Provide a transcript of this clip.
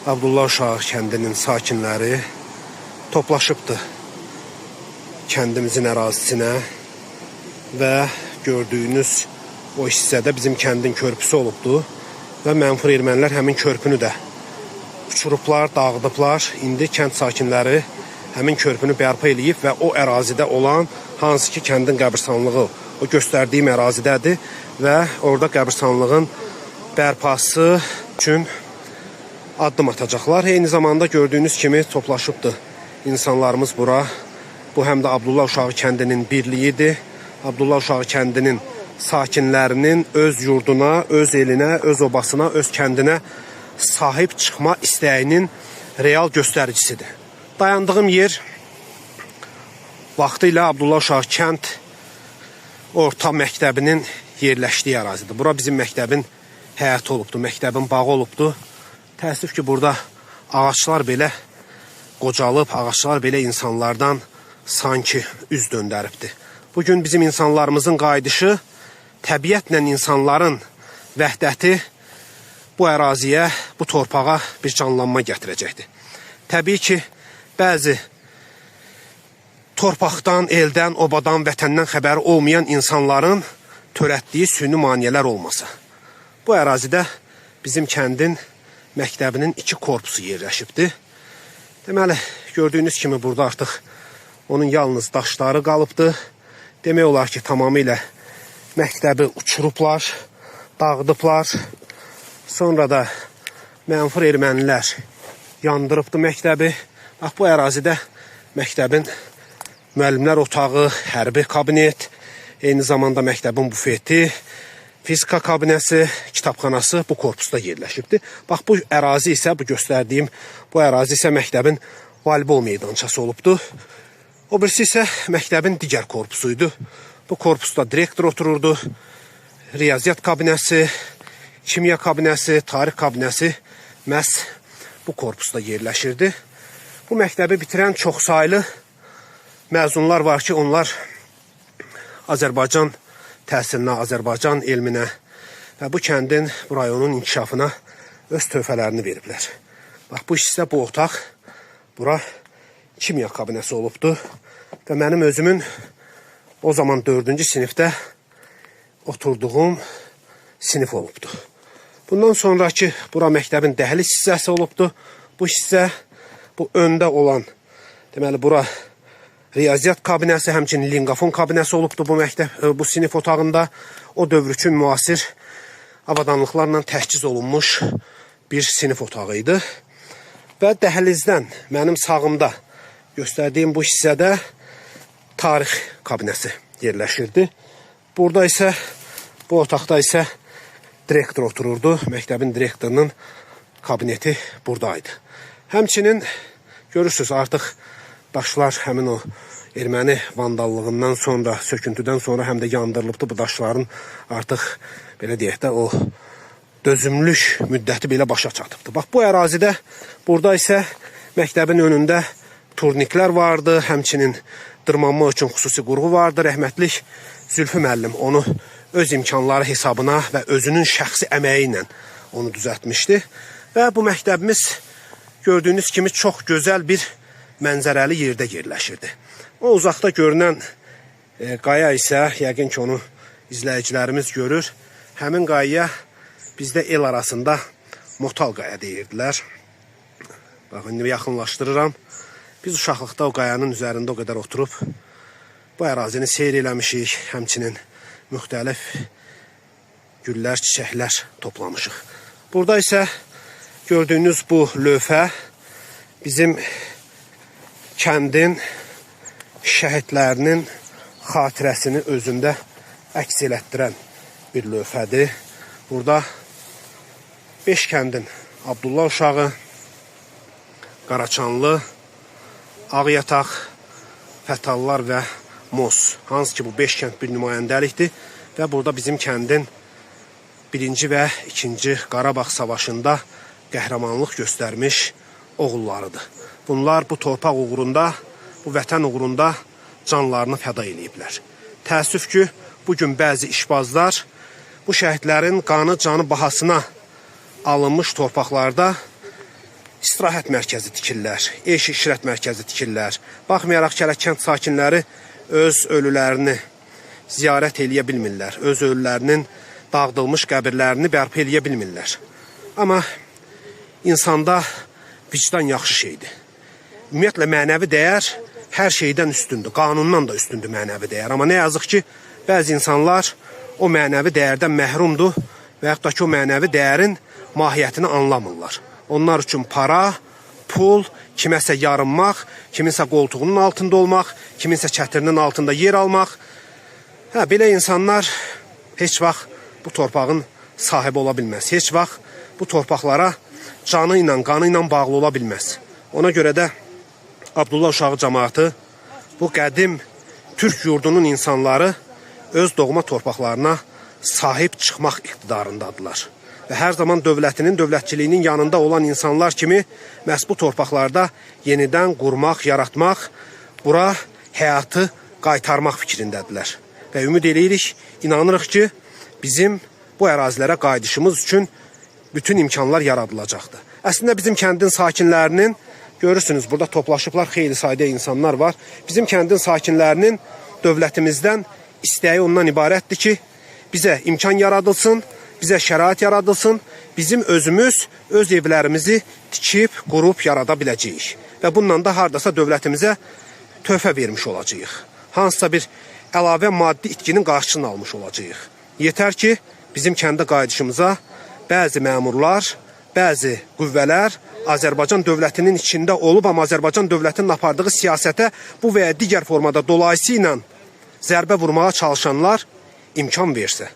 Abdullah Uşağı kəndinin sakinləri toplaşıbdır kəndimizin ərazisinə və gördüyünüz o hissədə bizim kəndin körpüsü olubdur və mənfur ermənilər həmin körpünü də uçurublar, dağıdıblar. İndi kənd sakinləri həmin körpünü bərpa eləyib və o ərazidə olan hansı ki kəndin qəbirstanlığı o göstərdiyim ərazidədir və orada qəbirstanlığın bərpası üçün addım atacaqlar. Eyni zamanda gördüyünüz kimi toplaşıbdır insanlarımız bura. Bu həm də Abdullah Uşağı kəndinin birliyidir. Abdullah Uşağı kəndinin sakinlərinin öz yurduna, öz elinə, öz obasına, öz kəndinə sahib çıxma istəyinin real göstəricisidir. Dayandığım yer vaxtı ilə Abdullah Uşağı kənd orta məktəbinin yerləşdiyi ərazidir. Bura bizim məktəbin həyəti olubdur, məktəbin bağı olubdur. Təəssüf ki, burada ağaçlar belə qocalıb, ağaçlar belə insanlardan sanki üz döndəribdir. Bugün bizim insanlarımızın qayıdışı, təbiətlə insanların vəhdəti bu əraziyə, bu torpağa bir canlanma gətirəcəkdir. Təbii ki, bəzi torpaqdan, eldən, obadan, vətəndən xəbəri olmayan insanların törətdiyi süni maneələr olmasa. Bu ərazidə bizim kəndin məktəbinin 2 korpusu yerləşibdir. Deməli, gördüyünüz kimi burada artıq onun yalnız daşları qalıbdır. Demək olar ki, tamamilə məktəbi uçurublar, dağıdıblar. Sonra da mənfur ermənilər yandırıbdır məktəbi. Bax, bu ərazidə məktəbin müəllimlər otağı, hərbi kabinet, eyni zamanda məktəbin bufeti, fizika kabinəsi, kitabxanası bu korpusda yerləşibdir. Bax, bu ərazi isə, bu göstərdiyim bu ərazi isə məktəbin volleybol meydançası olubdur. O birisi isə məktəbin digər korpusuydu. Bu korpusda direktor otururdu, riyaziyyat kabinəsi, kimya kabinəsi, tarix kabinəsi məhz bu korpusda yerləşirdi. Bu məktəbi bitirən çoxsaylı məzunlar var ki, onlar Azərbaycan təhsilinə, Azərbaycan elminə və bu kəndin, bu rayonun inkişafına öz töhfələrini veriblər. Bax, bu hissə, bu otaq, bura kimya kabinəsi olubdur və mənim özümün o zaman 4-cü sinifdə oturduğum sinif olubdur. Bundan sonraki bura məktəbin dəhliz hissəsi olubdur. Bu hissə, bu öndə olan, deməli, bura riyaziyyat kabinəsi, həmçinin lingafon kabinəsi olubdur bu məktəb, bu sinif otağında. O dövr üçün müasir avadanlıqlarla təchiz olunmuş bir sinif otağı idi. Və dəhlizdən mənim sağımda göstərdiyim bu hissədə tarix kabinəsi yerləşirdi. Burada isə, bu otaqda isə direktor otururdu. Məktəbin direktorunun kabineti buradaydı. Həmçinin görürsünüz, artıq daşlar həmin o erməni vandallığından sonra, söküntüdən sonra həm də yandırılıbdır. Bu daşların artıq, belə deyək də, o dözümlük müddəti belə başa çatıbdır. Bax, bu ərazidə, burada isə məktəbin önündə turniklər vardı, həmçinin dırmanma üçün xüsusi qurğu vardı. Rəhmətlik Zülfü müəllim onu öz imkanları hesabına və özünün şəxsi əməyi ilə onu düzəltmişdi. Və bu məktəbimiz gördüyünüz kimi çox gözəl bir mənzərəli yerdə yerləşirdi. O uzaqda görünən qaya isə, yəqin ki, onu izləyicilərimiz görür. Həmin qayaya bizdə el arasında motal qaya deyirdilər. Bax, indi yaxınlaşdırıram. Biz uşaqlıqda o qayanın üzərində o qədər oturub bu ərazini seyr eləmişik, həmçinin müxtəlif güllər, çiçəklər toplamışıq. Burada isə gördüyünüz bu lövhə bizim kəndin şəhidlərinin xatirəsini özündə əks elətdirən bir lövhədir. Burada 5 kəndin Abdullah Uşağı, Qaraçanlı, Ağyataq, Fətallar və Mos. Hansı ki, bu 5 kənd bir nümayəndəlikdir və burada bizim kəndin 1-ci və 2-ci Qarabağ savaşında qəhrəmanlıq göstərmiş oğullarıdır. Bunlar bu torpaq uğrunda, bu vətən uğrunda canlarını fəda eləyiblər. Təəssüf ki, bugün bəzi işbazlar bu şəhidlərin qanı, canı bahasına alınmış torpaqlarda istirahət mərkəzi tikirlər, eş işrət mərkəzi tikirlər. Baxmayaraq ki, kənd sakinləri öz ölülərini ziyarət eləyə bilmirlər, öz ölülərinin dağıdılmış qəbirlərini bərpa eləyə bilmirlər. Amma insanda vicdan yaxşı şeydir. Ümumiyyətlə, mənəvi dəyər hər şeydən üstündür, qanundan da üstündür mənəvi dəyər. Amma nə yazıq ki, bəzi insanlar o mənəvi dəyərdən məhrumdur və yaxud da ki, o mənəvi dəyərin mahiyyətini anlamırlar. Onlar üçün para, pul, kiməsə yarınmaq, kiminsə qoltuğunun altında olmaq, kiminsə çətirinin altında yer almaq. Belə insanlar heç vaxt bu torpağın sahibi ola bilməz. Heç vaxt bu torpaqlara canı ilə, qanı ilə bağlı ola bilməz. Ona görə də Abdullah uşağı cəmaatı bu qədim Türk yurdunun insanları öz doğma torpaqlarına sahib çıxmaq iqtidarındadılar. Və hər zaman dövlətinin, dövlətçiliyinin yanında olan insanlar kimi məhz bu torpaqlarda yenidən qurmaq, yaratmaq, bura həyatı qaytarmaq fikrindədirlər. Və ümid eləyirik, inanırıq ki, bizim bu ərazilərə qayıdışımız üçün bütün imkanlar yaradılacaqdır. Əslində bizim kəndin sakinlərinin, görürsünüz, burada toplaşıblar, xeyli sayda insanlar var. Bizim kəndin sakinlərinin dövlətimizdən istəyi ondan ibarətdir ki, bizə imkan yaradılsın, bizə şərait yaradılsın, bizim özümüz öz evlərimizi tikib, qurub yarada biləcəyik. Və bundan da hardasa dövlətimizə töhfə vermiş olacağıq. Hansısa bir əlavə maddi itkinin qarşısını almış olacağıq. Yetər ki, bizim kəndə qayıdışımıza bəzi məmurlar, bəzi qüvvələr Azərbaycan dövlətinin içində olub, amma Azərbaycan dövlətinin apardığı siyasətə bu və ya digər formada dolayısı ilə zərbə vurmağa çalışanlar imkan versə.